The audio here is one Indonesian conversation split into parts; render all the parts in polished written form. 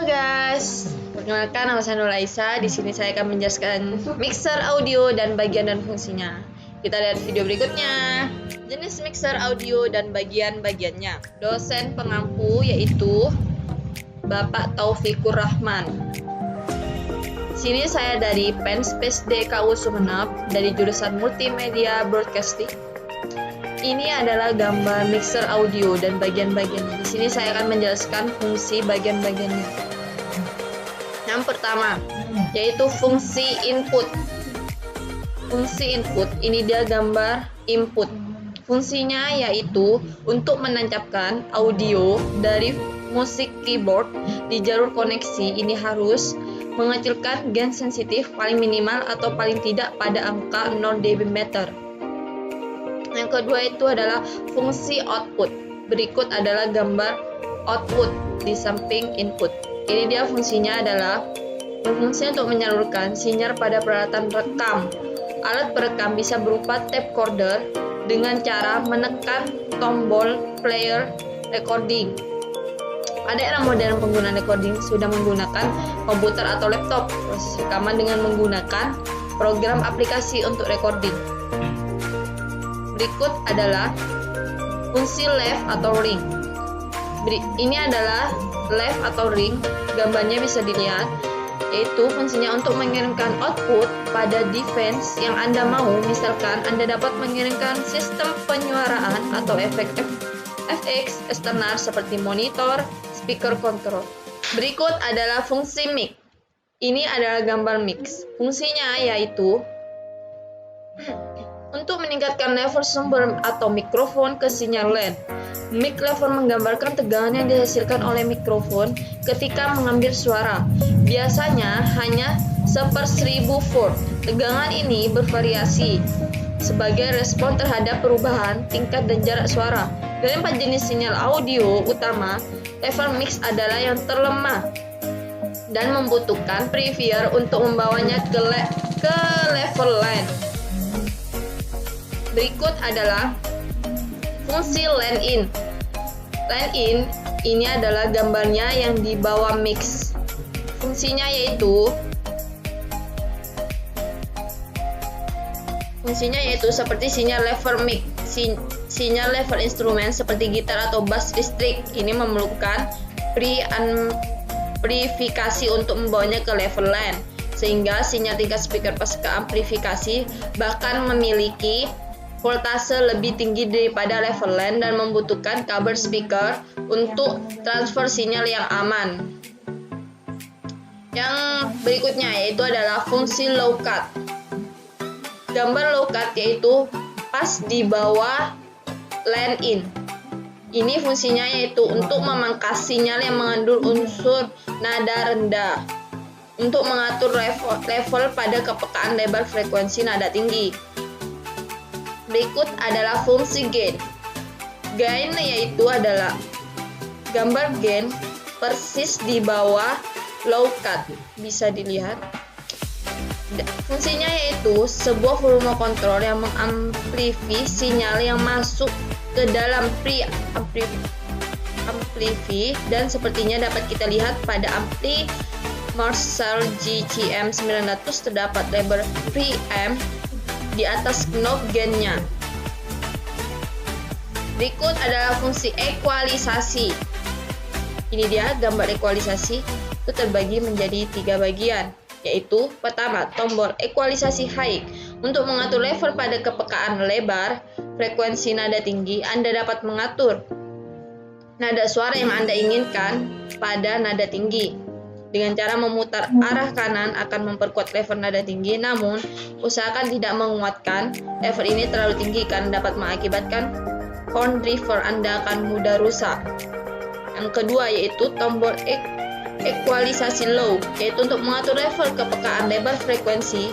guys, perkenalkan nama saya Nuraisa. Di sini saya akan menjelaskan mixer audio dan bagian dan fungsinya. Kita lihat video berikutnya. Jenis mixer audio dan bagian-bagiannya. Dosen pengampu yaitu Bapak Taufikur Rahman. Sini saya dari Penspace DKU Sumeneb dari jurusan Multimedia Broadcasting. Ini adalah gambar mixer audio dan bagian-bagiannya. Di sini saya akan menjelaskan fungsi bagian-bagiannya. Yang pertama, yaitu fungsi input. Fungsi input, ini dia gambar input. Fungsinya yaitu untuk menancapkan audio dari musik keyboard di jalur koneksi. Ini harus mengecilkan gain sensitif paling minimal atau paling tidak pada angka 0 dB. Yang kedua itu adalah fungsi output. Berikut adalah gambar output di samping input. Ini dia fungsinya adalah berfungsi untuk menyalurkan sinyal pada peralatan rekam. Alat perekam bisa berupa tape recorder dengan cara menekan tombol player recording. Pada era modern penggunaan recording sudah menggunakan komputer atau laptop. Proses rekaman dengan menggunakan program aplikasi untuk recording. Berikut adalah fungsi left atau ring. Ini adalah left atau ring, gambarnya bisa dilihat, yaitu fungsinya untuk mengirimkan output pada device yang Anda mau. Misalkan Anda dapat mengirimkan sistem penyuaraan atau efek FX eksternal seperti monitor, speaker control. Berikut adalah fungsi mic. Ini adalah gambar mix. Fungsinya yaitu untuk meningkatkan level sumber atau mikrofon ke sinyal LAN. Mic level menggambarkan tegangan yang dihasilkan oleh mikrofon ketika mengambil suara. Biasanya hanya 1/1000 volt. Tegangan ini bervariasi sebagai respon terhadap perubahan tingkat dan jarak suara. Dari 4 jenis sinyal audio utama, level mix adalah yang terlemah dan membutuhkan amplifier untuk membawanya ke level LAN. Berikut adalah fungsi line in. Line in ini adalah gambarnya yang di bawah mix. Fungsinya yaitu seperti sinyal level mic, sinyal level instrumen seperti gitar atau bass listrik. Ini memerlukan preamplifikasi untuk membawanya ke level LAN, sehingga sinyal tingkat speaker pasca amplifikasi bahkan memiliki voltase lebih tinggi daripada level LAN dan membutuhkan kabel speaker untuk transfer sinyal yang aman. Yang berikutnya yaitu adalah fungsi low cut. Gambar low cut yaitu pas di bawah line in. Ini fungsinya yaitu untuk memangkas sinyal yang mengandung unsur nada rendah, untuk mengatur level pada kepekaan lebar frekuensi nada tinggi. Berikut adalah fungsi gain. Gain yaitu adalah gambar gain persis di bawah low cut, bisa dilihat. Fungsinya yaitu sebuah volume kontrol yang mengamplifi sinyal yang masuk ke dalam preamplifi, dan sepertinya dapat kita lihat pada ampli Marshall GCM 900 terdapat label preamp di atas knob gain-nya. Berikut adalah fungsi ekualisasi. Ini dia gambar ekualisasi, itu terbagi menjadi 3 bagian, yaitu pertama, tombol ekualisasi high. Untuk mengatur level pada kepekaan lebar frekuensi nada tinggi, Anda dapat mengatur nada suara yang Anda inginkan pada nada tinggi. Dengan cara memutar arah kanan akan memperkuat level nada tinggi, namun usahakan tidak menguatkan level ini terlalu tinggi karena dapat mengakibatkan horn driver Anda akan mudah rusak. Yang kedua yaitu tombol ekualisasi low, yaitu untuk mengatur level kepekaan lebar frekuensi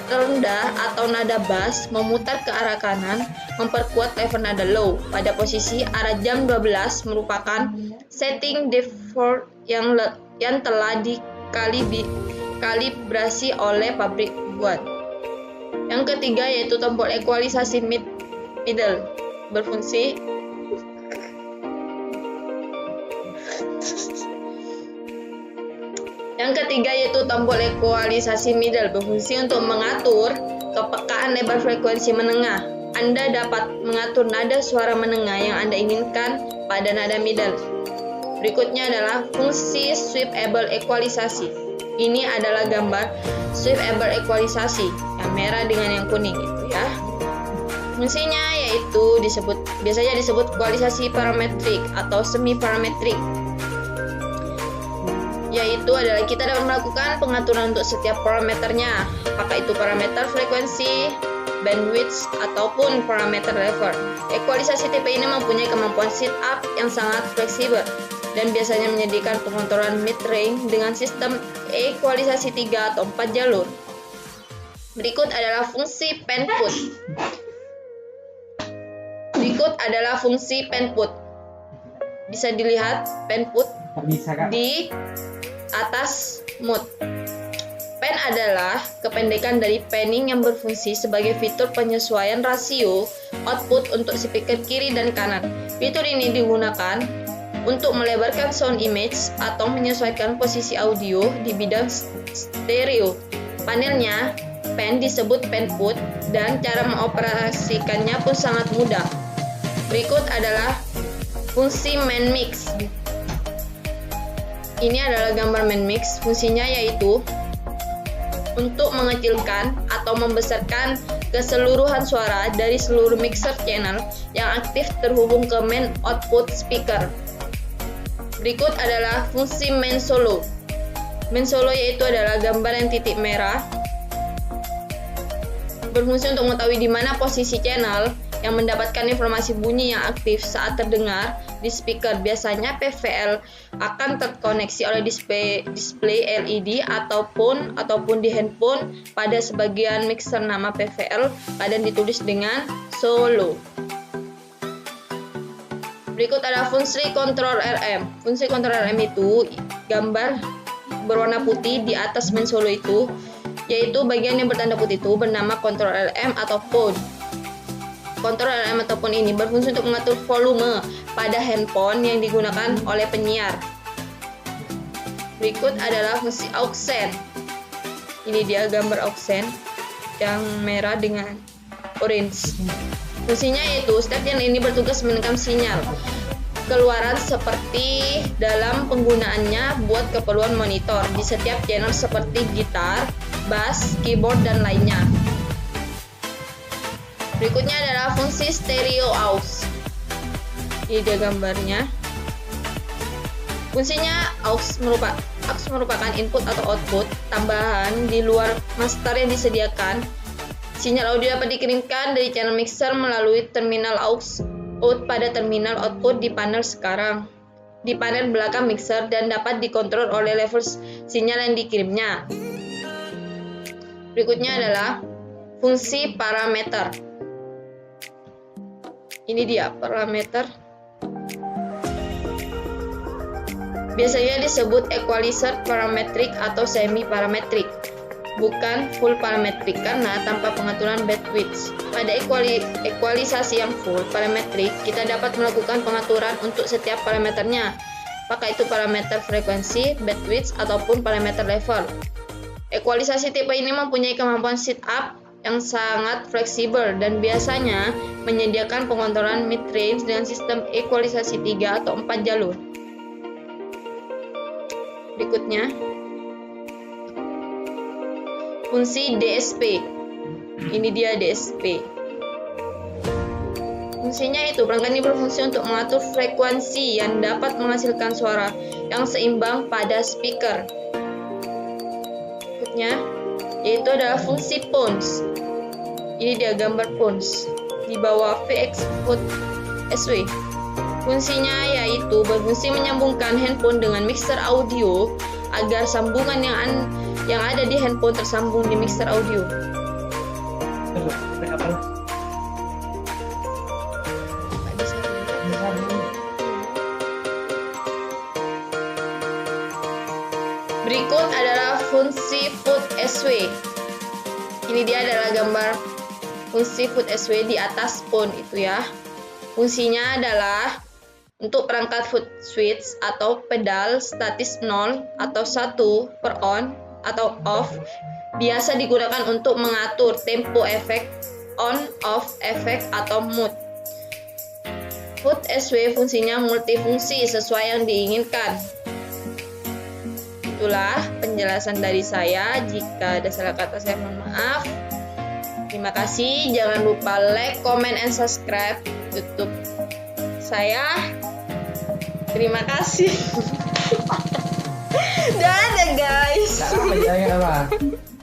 rendah atau nada bass, memutar ke arah kanan memperkuat level nada low. Pada posisi arah jam 12 merupakan setting default yang telah dikalibrasi oleh pabrik buat. Yang ketiga yaitu tombol ekualisasi middle, berfungsi Yang ketiga yaitu tombol ekualisasi middle, berfungsi untuk mengatur kepekaan lebar frekuensi menengah. Anda dapat mengatur nada suara menengah yang Anda inginkan pada nada middle. Berikutnya adalah fungsi sweepable ekualisasi. Ini adalah gambar sweepable ekualisasi, yang merah dengan yang kuning itu ya. Fungsinya yaitu biasanya disebut ekualisasi parametrik atau semi parametrik. Yaitu adalah kita dapat melakukan pengaturan untuk setiap parameternya, apakah itu parameter frekuensi, bandwidth, ataupun parameter level. Ekualisasi tipe ini mempunyai kemampuan sit up yang sangat fleksibel dan biasanya menyediakan pengontrolan mid-range dengan sistem ekualisasi 3 atau 4 jalur. Berikut adalah fungsi penput. Bisa dilihat penput di atas mode. Pen adalah kependekan dari panning yang berfungsi sebagai fitur penyesuaian rasio output untuk speaker kiri dan kanan. Fitur ini digunakan untuk melebarkan sound image atau menyesuaikan posisi audio di bidang stereo. Panelnya pen disebut penput dan cara mengoperasikannya pun sangat mudah. Berikut adalah fungsi main mix. Ini adalah gambar main mix. Fungsinya yaitu untuk mengecilkan atau membesarkan keseluruhan suara dari seluruh mixer channel yang aktif terhubung ke main output speaker. Berikut adalah fungsi main solo. Main solo yaitu adalah gambar yang titik merah, berfungsi untuk mengetahui di mana posisi channel yang mendapatkan informasi bunyi yang aktif saat terdengar di speaker. Biasanya PVL akan terkoneksi oleh display LED ataupun di handphone. Pada sebagian mixer nama PVL kadang ditulis dengan solo. Berikut adalah fungsi kontrol RM. Fungsi kontrol RM itu gambar berwarna putih di atas main solo itu, yaitu bagian yang bertanda putih itu bernama kontrol RM atau phone. Kontrol RM atau phone ini berfungsi untuk mengatur volume pada handphone yang digunakan oleh penyiar. Berikut adalah fungsi auxen. Ini dia gambar auxen yang merah dengan orange. Fungsinya yaitu step channel ini bertugas menekan sinyal keluaran seperti dalam penggunaannya buat keperluan monitor di setiap channel seperti gitar, bass, keyboard, dan lainnya. Berikutnya adalah fungsi stereo aux. Ini dia gambarnya. Fungsinya aux merupakan input atau output tambahan di luar master yang disediakan. Sinyal audio dapat dikirimkan dari channel mixer melalui terminal aux out pada terminal output di panel belakang mixer dan dapat dikontrol oleh level sinyal yang dikirimnya. Berikutnya adalah fungsi parameter. Ini dia parameter. Biasanya disebut equalizer parametrik atau semi parametrik, bukan full parametrik karena tanpa pengaturan bandwidth. Pada ekualisasi yang full parametrik, kita dapat melakukan pengaturan untuk setiap parameternya, apakah itu parameter frekuensi, bandwidth, ataupun parameter level. Ekualisasi tipe ini mempunyai kemampuan sit up yang sangat fleksibel dan biasanya menyediakan pengontrolan mid-range dengan sistem ekualisasi 3 atau 4 jalur. Berikutnya, fungsi DSP. Ini dia DSP. Fungsinya itu perangkat ini berfungsi untuk mengatur frekuensi yang dapat menghasilkan suara yang seimbang pada speaker. Berikutnya yaitu adalah fungsi phones. Ini dia gambar phones di bawah VX Foot SW. Fungsinya yaitu berfungsi menyambungkan handphone dengan mixer audio agar sambungan yang ada di handphone tersambung di mixer audio. Berikut adalah fungsi Foot SW. Ini dia adalah gambar fungsi Foot SW di atas phone itu ya. Fungsinya adalah Untuk perangkat foot switch atau pedal statis 0 atau 1 per on atau off biasa digunakan untuk mengatur tempo efek, on off efek atau mood. Foot SW fungsinya multifungsi sesuai yang diinginkan. Itulah penjelasan dari saya. Jika ada salah kata saya mohon maaf. Terima kasih. Jangan lupa like, comment, and subscribe YouTube saya. Terima kasih. Dadah guys. Apa?